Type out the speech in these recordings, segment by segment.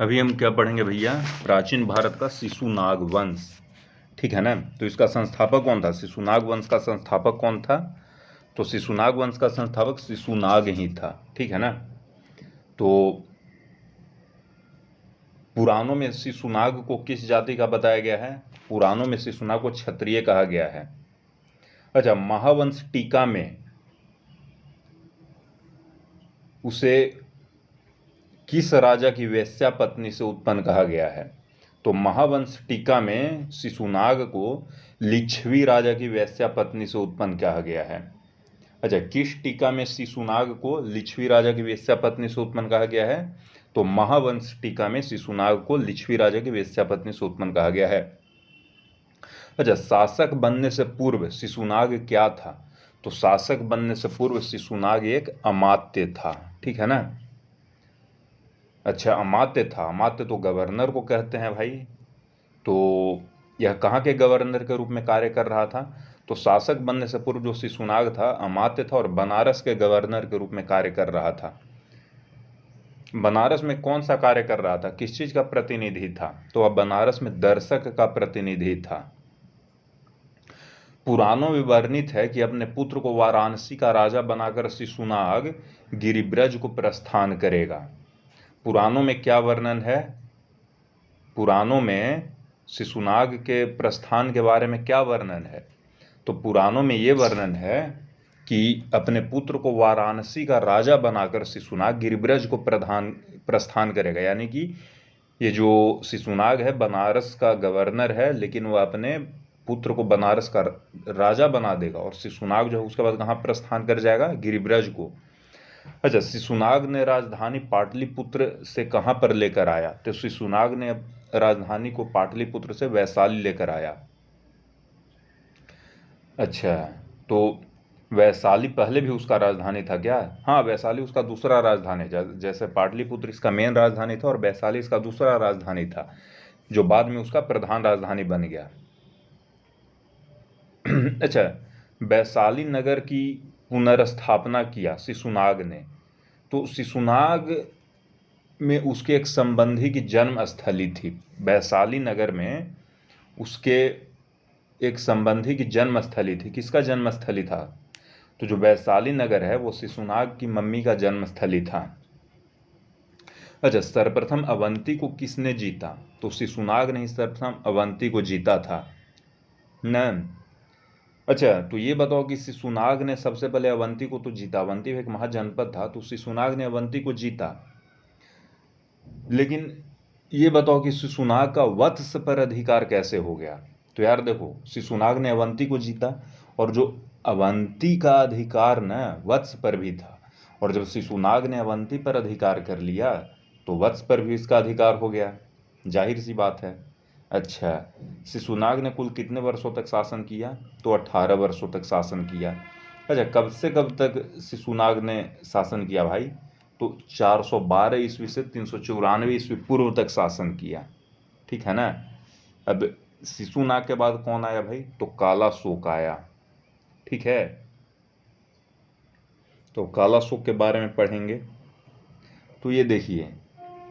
अभी हम क्या पढ़ेंगे भैया, प्राचीन भारत का शिशुनाग वंश। ठीक है ना। तो इसका संस्थापक कौन था? शिशुनाग वंश का संस्थापक कौन था? तो शिशुनाग वंश का संस्थापक शिशुनाग ही था। ठीक है ना। तो पुराणों में शिशुनाग को किस जाति का बताया गया है? पुराणों में शिशुनाग को क्षत्रिय कहा गया है। अच्छा, महावंश टीका में उसे किस राजा की वेश्या पत्नी से उत्पन्न कहा गया है? तो महावंश टीका में शिशुनाग को लिच्छवी राजा की वेश्या पत्नी से उत्पन्न कहा गया है। अच्छा, किस टीका में शिशुनाग को लिच्छवी राजा की वेश्या पत्नी से उत्पन्न कहा गया है? तो महावंश टीका में शिशुनाग को लिच्छवी राजा की वेश्या पत्नी से उत्पन्न कहा गया है। अच्छा, शासक बनने से पूर्व शिशुनाग क्या था? तो शासक बनने से पूर्व शिशुनाग एक अमात्य था। ठीक है ना। अच्छा, अमात्य था। अमात्य तो गवर्नर को कहते हैं भाई। तो यह कहाँ के गवर्नर के रूप में कार्य कर रहा था? तो शासक बनने से पूर्व जो शिशुनाग था अमात्य था और बनारस के गवर्नर के रूप में कार्य कर रहा था। बनारस में कौन सा कार्य कर रहा था? किस चीज का प्रतिनिधि था? तो अब बनारस में दर्शक का प्रतिनिधि था। पुराणों में वर्णित है कि अपने पुत्र को वाराणसी का राजा बनाकर शिशुनाग गिरिब्रज को प्रस्थान करेगा। पुराणों में क्या वर्णन है? पुराणों में शिशुनाग के प्रस्थान के बारे में क्या वर्णन है? तो पुराणों में ये वर्णन है कि अपने पुत्र को वाराणसी का राजा बनाकर शिशुनाग गिरिब्रज को प्रस्थान करेगा। यानी कि ये जो शिशुनाग है बनारस का गवर्नर है, लेकिन वह अपने पुत्र को बनारस का राजा बना देगा और शिशुनाग जो है उसके बाद कहाँ प्रस्थान कर जाएगा? गिरिब्रज को। अच्छा, शिशुनाग ने राजधानी पाटलिपुत्र से कहाँ पर लेकर आया? तो शिशुनाग ने राजधानी को पाटलिपुत्र से वैशाली लेकर आया। अच्छा, तो वैशाली पहले भी उसका राजधानी था क्या? हाँ, वैशाली उसका दूसरा राजधानी, जैसे पाटलिपुत्र इसका मेन राजधानी था और वैशाली इसका दूसरा राजधानी था, जो बाद में उसका प्रधान राजधानी बन गया। अच्छा, वैशाली नगर की पुनर्स्थापना किया शिशुनाग ने। तो शिशुनाग में उसके एक संबंधी की जन्म स्थली थी। वैशाली नगर में उसके एक संबंधी की जन्म स्थली थी। किसका जन्म स्थली था? तो जो वैशाली नगर है वो शिशुनाग की मम्मी का जन्म स्थली था। अच्छा, सर्वप्रथम अवंती को किसने जीता? तो शिशुनाग ने ही सर्वप्रथम अवंती को जीता था न। अच्छा, तो ये बताओ कि शिशुनाग ने सबसे पहले अवंती को तो जीता। अवंती एक महाजनपद था, तो शिशुनाग ने अवंती को जीता। लेकिन ये बताओ कि शिशुनाग का वत्स पर अधिकार कैसे हो गया? तो यार देखो, शिशुनाग ने अवंती को जीता और जो अवंती का अधिकार न वत्स पर भी था, और जब शिशुनाग ने अवंती पर अधिकार कर लिया तो वत्स पर भी इसका अधिकार हो गया। जाहिर सी बात है। अच्छा, शिशुनाग ने कुल कितने वर्षों तक शासन किया? तो 18 वर्षों तक शासन किया। अच्छा, कब से कब तक शिशुनाग ने शासन किया भाई? तो 412 ईस्वी से 394 ईस्वी पूर्व तक शासन किया। ठीक है ना। अब शिशुनाग के बाद कौन आया भाई? तो काला शोक आया। ठीक है। तो काला शोक के बारे में पढ़ेंगे। तो ये देखिए,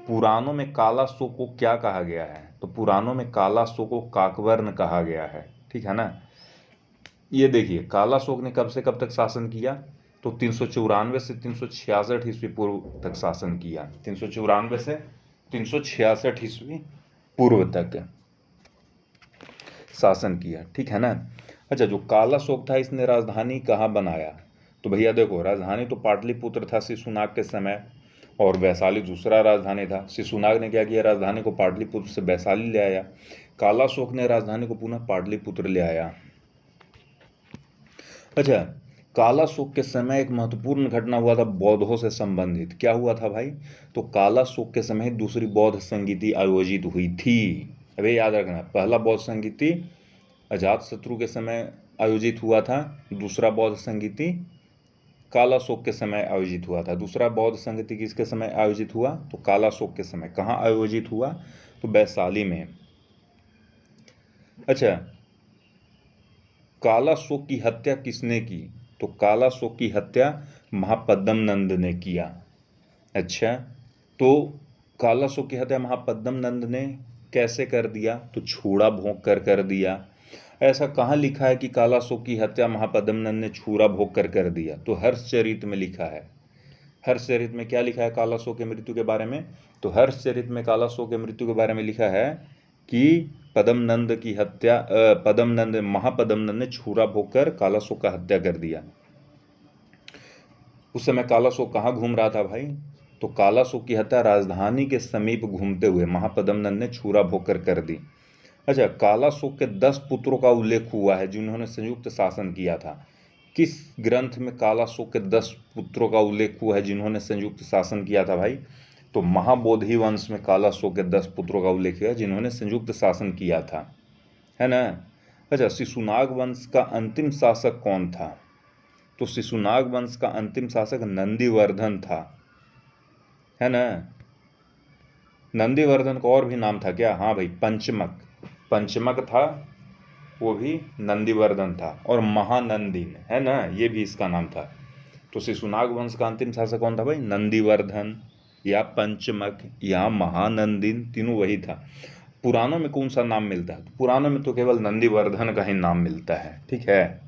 पुराणों में काला शोक को क्या कहा गया है? तो पुराणों में काला शोक को काकवर्ण कहा गया है। ठीक है ना। ये देखिए, काला शोक ने कब से कब तक शासन किया? तो 394 से 366 ईस्वी पूर्व तक शासन किया। 394 से 366 ईस्वी पूर्व तक शासन किया। ठीक है ना। अच्छा, जो काला शोक था इसने राजधानी कहाँ बनाया? तो भैया देखो, राजधानी तो पाटलिपुत्र था शिशुनाग के समय, और वैशाली दूसरा राजधानी था। शिशुनाग ने क्या किया? राजधानी को पाटलिपुत्र से वैशाली ले आया। काला शोक ने राजधानी को पुनः पाटलिपुत्र ले आया। अच्छा, काला शोक के समय एक महत्वपूर्ण घटना हुआ था बौद्धों से संबंधित। क्या हुआ था भाई? तो काला शोक के समय दूसरी बौद्ध संगीति आयोजित हुई थी। अबे याद रखना, पहला बौद्ध संगीति अजातशत्रु के समय आयोजित हुआ था, दूसरा बौद्ध संगीति काला शोक के समय आयोजित हुआ था। दूसरा बौद्ध संगीति किसके समय आयोजित हुआ? तो काला शोक के समय। कहाँ आयोजित हुआ? तो वैशाली में। अच्छा, काला शोक की हत्या किसने की? तो काला शोक की हत्या महापद्म नंद ने किया। अच्छा, तो कालासो की हत्या महापद्म नंद ने कैसे कर दिया? तो छुरा भोंक कर दिया। ऐसा कहाँ लिखा है कि कालासो की हत्या महापद्म नंद ने छुरा भोंक कर दिया? तो हर्षचरित में लिखा है। हर्षचरित में क्या लिखा है कालासो के मृत्यु के बारे में? तो हर्षचरित में कालासो के मृत्यु के बारे में लिखा है कि पद्मनंद की हत्या महापद्म नंद ने छुरा भोंक कर कालासो का हत्या कर दिया। उस समय कालासो कहाँ घूम रहा था भाई? तो कालासो की हत्या राजधानी के समीप घूमते हुए महापद्म नंद ने छुरा भोंक कर दी। अच्छा, कालासो के 10 पुत्रों का उल्लेख हुआ है जिन्होंने संयुक्त शासन किया था। किस ग्रंथ में कालासो के 10 पुत्रों का उल्लेख हुआ है जिन्होंने संयुक्त शासन किया था भाई? तो महाबोधि वंश में कालासो के 10 पुत्रों का उल्लेख है जिन्होंने संयुक्त शासन किया था, है ना। अच्छा, शिशुनाग वंश का अंतिम शासक कौन था? तो शिशुनाग वंश का अंतिम शासक नंदीवर्धन था, है ना। नंदीवर्धन का और भी नाम था क्या? हाँ भाई, पंचमक। पंचमक था, वो भी नंदीवर्धन था। और महानंदिन, है ना, ये भी इसका नाम था। तो शिशुनाग वंश का अंतिम शासक कौन था भाई? नंदीवर्धन या पंचमक या महानंदिन, तीनों वही था। पुराणों में कौन सा नाम मिलता है? पुराणों में तो केवल नंदीवर्धन का ही नाम मिलता है, ठीक है।